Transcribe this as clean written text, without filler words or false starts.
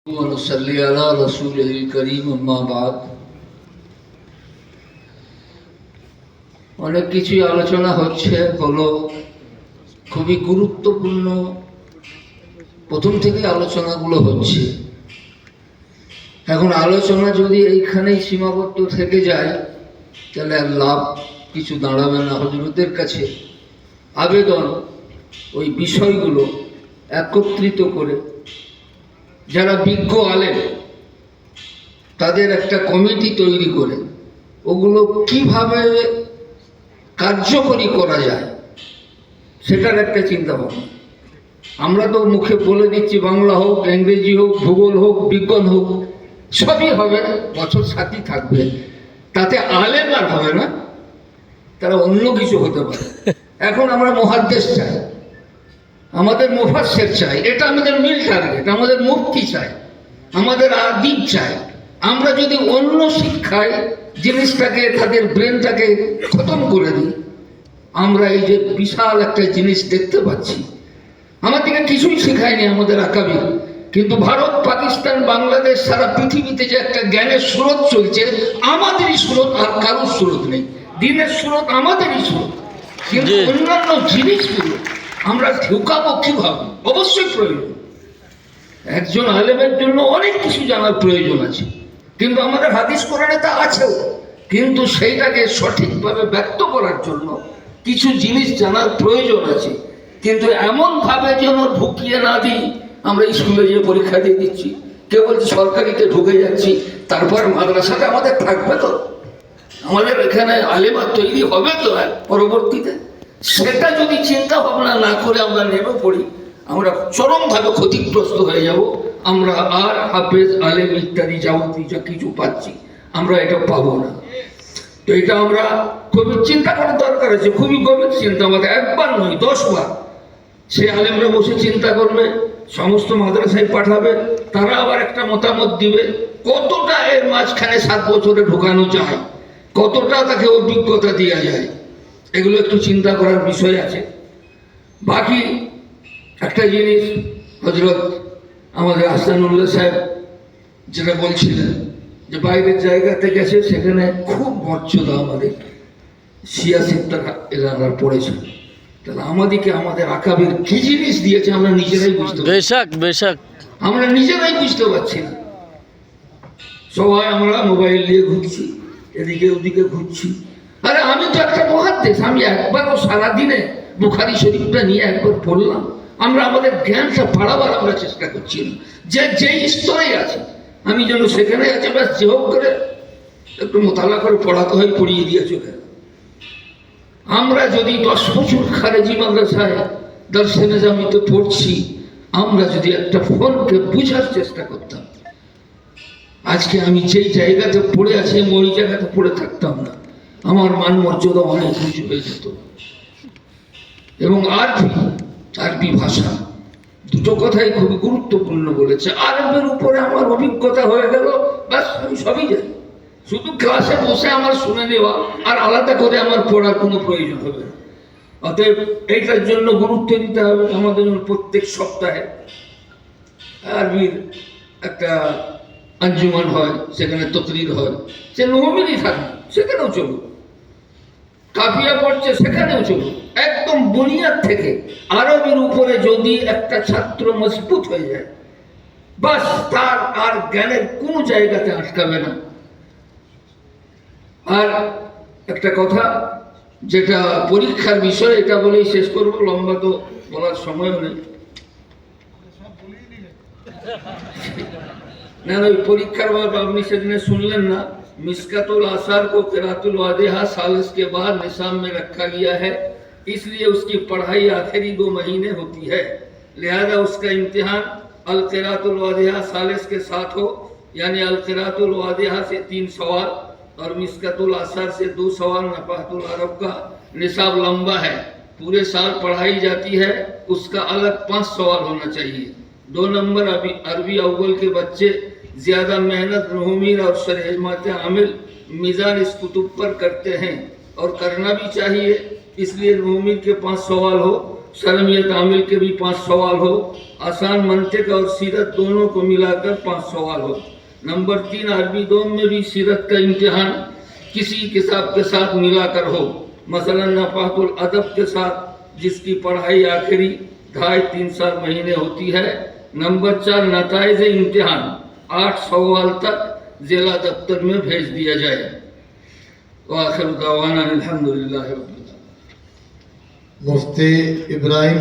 ونصلي على رسوله الكريم أما بعد অনেক কিছুই আলোচনা হচ্ছে হলো খুবই গুরুত্বপূর্ণ প্রথম থেকে আলোচনাগুলো হচ্ছে। এখন আলোচনা যদি এইখানেই সীমাবদ্ধ থেকে যায় তাহলে আর লাভ কিছু দাঁড়াবে না। হযরতের কাছে আবেদন ওই বিষয়গুলো একত্রিত করে যারা বিজ্ঞ আলেম তাদের একটা কমিটি তৈরি করে ওগুলো কিভাবে কার্যকরী করা যায় সেটার একটা চিন্তা ভাবনা। আমরা তো মুখে বলে দিচ্ছি বাংলা হোক, ইংরেজি হোক, ভূগোল হোক, বিজ্ঞান হোক, সবই হবে, বছর সাথী থাকবে, তাতে আলেম আর হবে না, তারা অন্য কিছু হতে পারে। এখন আমরা মুহাদ্দিস চাই, আমাদের মুফাসসির চাই, এটা আমাদের মিল টার্গেট, আমাদের মুফতি চাই, আমাদের আদিব চাই। আমরা যদি অন্য শিক্ষায় জিনিসটাকে তাদের ব্রেনটাকে খতম করে দিই, আমরা এই যে বিশাল একটা জিনিস দেখতে পাচ্ছি, আমাদেরকে কিছুই শেখায়নি আমাদের আকাবির, কিন্তু ভারত, পাকিস্তান, বাংলাদেশ, সারা পৃথিবীতে যে একটা জ্ঞানের স্রোত চলছে, আমাদেরই স্রোত, আর কারোর স্রোত নেই। দিনের স্রোত আমাদেরই স্রোত, কিন্তু অন্যান্য জিনিসগুলো আমরা ঢুকাবো কিভাবে? অবশ্যই প্রয়োজন, একজন আলেমের জন্য অনেক কিছু জানার প্রয়োজন আছে, কিন্তু আমাদের হাদিস কোরআনে তা আছেও, কিন্তু সেইটাকে সঠিকভাবে ব্যক্ত করার জন্য কিছু জিনিস জানার প্রয়োজন আছে। কিন্তু এমন ভাবে যেন ঢুকিয়ে না দিই, আমরা স্কুলে গিয়ে পরীক্ষা দিয়ে দিচ্ছি, কেউ বলছে সরকারিতে ঢুকে যাচ্ছি, তারপর মাদ্রাসাটা আমাদের থাকবে তো, আমাদের এখানে আলেমা তৈরি হবে তো পরবর্তীতে, সেটা যদি চিন্তা ভাবনা না করে আমরা নেমে পড়ি, আমরা চরমভাবে ক্ষতিগ্রস্ত হয়ে যাব। আমরা আর হাফেজ, আলেম ইত্যাদি যাবতীয় যা কিছু পাচ্ছি আমরা এটা পাবো না। তো এটা আমরা খুবই চিন্তা করার দরকার আছে, খুবই গভীর চিন্তা, আমাদের একবার নয় 10 বার। সে আলেমরা বসে চিন্তা করবে, সমস্ত মাদ্রাসায় পাঠাবে, তারা আবার একটা মতামত দিবে, কতটা এর মাঝখানে 7 বছরে ঢোকানো যায়, কতটা তাকে অভিজ্ঞতা দেওয়া যায়, এগুলো একটু চিন্তা করার বিষয় আছে। বাকি একটা জিনিস হযরত আমাদের আহসানুল্লাহ সাহেব যেটা বলছিলেন যে বাইরের জায়গাতে গেছে, সেখানে খুব মর্যাদা আমাদের শিয়া সিত্তারা এরা পড়েছে, তাহলে আমাদেরকে আমাদের আকাবির কি জিনিস দিয়েছে আমরা নিজেরাই বুঝতে পারছি, আমরা নিজেরাই বুঝতে পারছি না। সবাই আমরা মোবাইল নিয়ে ঘুরছি, এদিকে ওদিকে ঘুরছি। আরে আমি তো একটা মুহাদ্দিস, আমি একবারও সারাদিনে বুখারী শরীফটা নিয়ে একবার পড়লাম। আমরা আমাদের জ্ঞানটা বাড়াবার আমরা চেষ্টা করছি না, যে যেই স্তরে আছে আমি যেন সেখানে আছে, ব্যাস যে হোক করে একটু মোতালা করে পড়াতে হয়, পড়িয়ে দিয়ে চলে। আমরা যদি 10 বছর খারেজি মাদ্রাসায় দর্শে নিজামিতে পড়ছি, আমরা যদি একটা ফোনকে বুঝার চেষ্টা করতাম, আজকে আমি যেই জায়গাতে পড়ে আছি ওই জায়গাতে পড়ে থাকতাম না, আমার মান মর্যাদা অনেক উঁচু হয়ে যেত। এবং আরবি ভাষা দুটো কথাই খুবই গুরুত্বপূর্ণ বলেছে। আরবের উপরে আমার অভিজ্ঞতা হয়ে গেল, ব্যাস আমি সবই জানি, শুধু ক্লাসে বসে আমার শুনে নেওয়া, আর আলাদা করে আমার পড়ার কোনো প্রয়োজন হবে না। অতএব এইটার জন্য গুরুত্ব দিতে হবে। আমাদের প্রত্যেক সপ্তাহে আরবির একটা আঞ্জুমান হয়, সেখানে তকরির হয়, সে নবীরই থাকে, সেখানেও চলুক, কাফিয়া পড়ছে সেখানেও চলুক। একদম বুনিয়াদ থেকে আরবির উপরে যদি একটা ছাত্র মজবুত হয়ে যায়, বাস তার আর জ্ঞানের কোনো জায়গাতে আটকাবে না। আর একটা কথা যেটা পরীক্ষার বিষয়, এটা বলেই শেষ করবো, লম্বা তো বলার সময়ও নেই। না ওই পরীক্ষার বাদ আপনি সেদিনে শুনলেন না, मिस्कतुल आसार को क़िराअतुल वादिहा सालिस के बाद निसाब में रखा गया है, इसलिए उसकी पढ़ाई आखिरी 2 महीने होती है, लिहाजा उसका इम्तिहान अल क़िराअतुल वादिहा सालिस के साथ हो, यानी अल क़िराअतुल वादिहा से 3 सवाल और मिस्कतुल आसार से 2 सवाल। नफ़ातुल अरब का निसाब लंबा है, पूरे साल पढ़ाई जाती है, उसका अलग 5 सवाल होना चाहिए। 2 नंबर अरबी अव्वल के बच्चे ज़्यादा मेहनत रहूमीर और शरहमात आमिल मिज़ान इस कुतुब पर करते हैं, और करना भी चाहिए, इसलिए रहूमीर के 5 सवाल हो शर्मियत आमिल के भी 5 सवाल हो, आसान मंतिक और सीरत दोनों को मिलाकर 5 सवाल हो। नंबर 3 अरबी दोम में भी सीरत का इम्तिहान किसी किताब के साथ मिलाकर हो, मसलन नफातुल अदब के साथ, जिसकी पढ़ाई आखिरी 2.5-3 महीने होती है। नंबर 4 नताइज इम्तिहान 8 सवाल तक जिला दफ्तर में भेज दिया जाए। वाखिर दावाना अल्हम्दुलिल्लाह रब्बिल आलमीन। मुफ्ती इब्राहिम